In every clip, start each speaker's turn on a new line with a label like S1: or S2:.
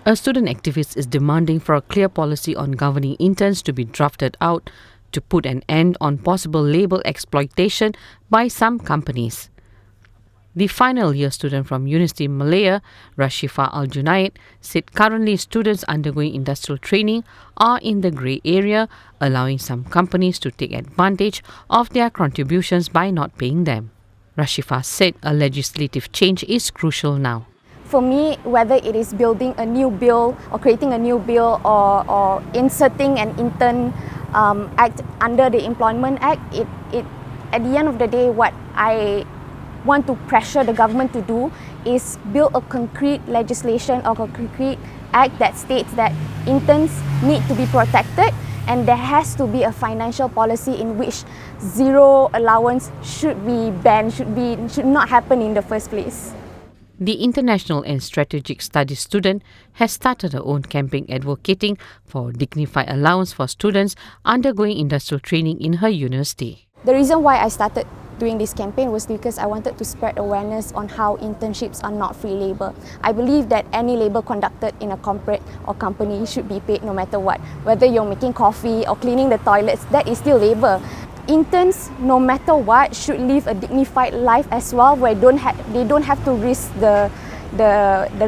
S1: A student activist is demanding for a clear policy on governing interns to be drafted out to put an end on possible labour exploitation by some companies. The final year student from Universiti Malaya, Rashifa Aljunied, said currently students undergoing industrial training are in the grey area, allowing some companies to take advantage of their contributions by not paying them. Rashifa said a legislative change is crucial now.
S2: For me, whether it is building a new bill or creating a new bill or inserting an intern act under the Employment Act, it at the end of the day, what I want to pressure the government to do is build a concrete legislation or a concrete act that states that interns need to be protected, and there has to be a financial policy in which zero allowance should be banned, should not happen in the first place.
S1: The International and Strategic Studies student has started her own campaign advocating for dignified allowance for students undergoing industrial training in her university.
S2: The reason why I started doing this campaign was because I wanted to spread awareness on how internships are not free labour. I believe that any labour conducted in a corporate or company should be paid no matter what. Whether you're making coffee or cleaning the toilets, that is still labour. Interns, no matter what, should live a dignified life as well, where they don't have to risk the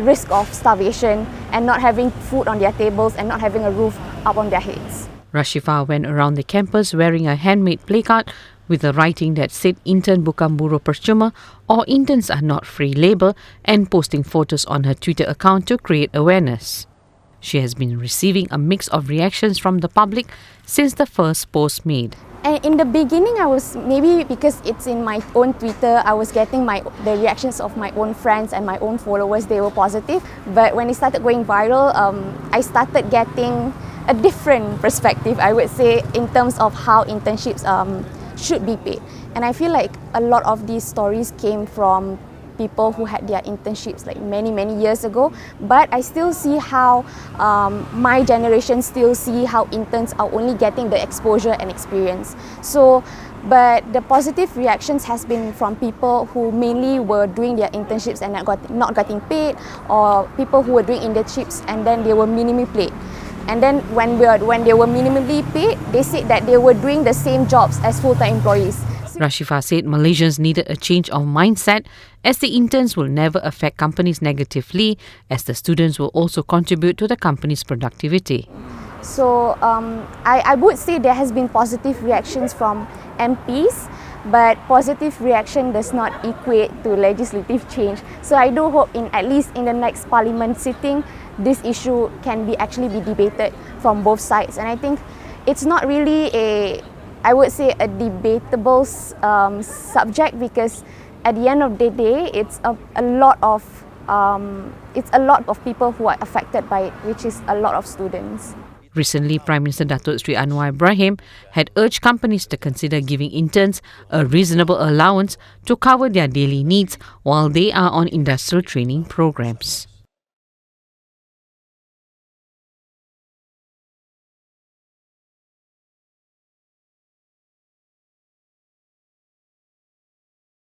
S2: risk of starvation and not having food on their tables and not having a roof up on their heads.
S1: Rashifa went around the campus wearing a handmade placard with a writing that said intern bukan buruh percuma or interns are not free labour, and posting photos on her Twitter account to create awareness. She has been receiving a mix of reactions from the public since the first post made.
S2: And in the beginning, I was, maybe because it's in my own Twitter, I was getting the reactions of my own friends and my own followers. They were positive. But when it started going viral, I started getting a different perspective, I would say, in terms of how internships should be paid. And I feel like a lot of these stories came from people who had their internships like many years ago, but I still see how my generation still see how interns are only getting the exposure and experience. But the positive reactions has been from people who mainly were doing their internships and not getting paid, or people who were doing internships and then they were minimally paid. And then when they were minimally paid, they said that they were doing the same jobs as full-time employees.
S1: Rashifa said Malaysians needed a change of mindset, as the interns will never affect companies negatively, as the students will also contribute to the company's productivity.
S2: So I would say there has been positive reactions from MPs, but positive reaction does not equate to legislative change. So I do hope at least in the next parliament sitting, this issue can actually be debated from both sides. And I think it's not really a debatable subject, because at the end of the day, it's a lot of people who are affected by it, which is a lot of students.
S1: Recently, Prime Minister Datuk Sri Anwar Ibrahim had urged companies to consider giving interns a reasonable allowance to cover their daily needs while they are on industrial training programs.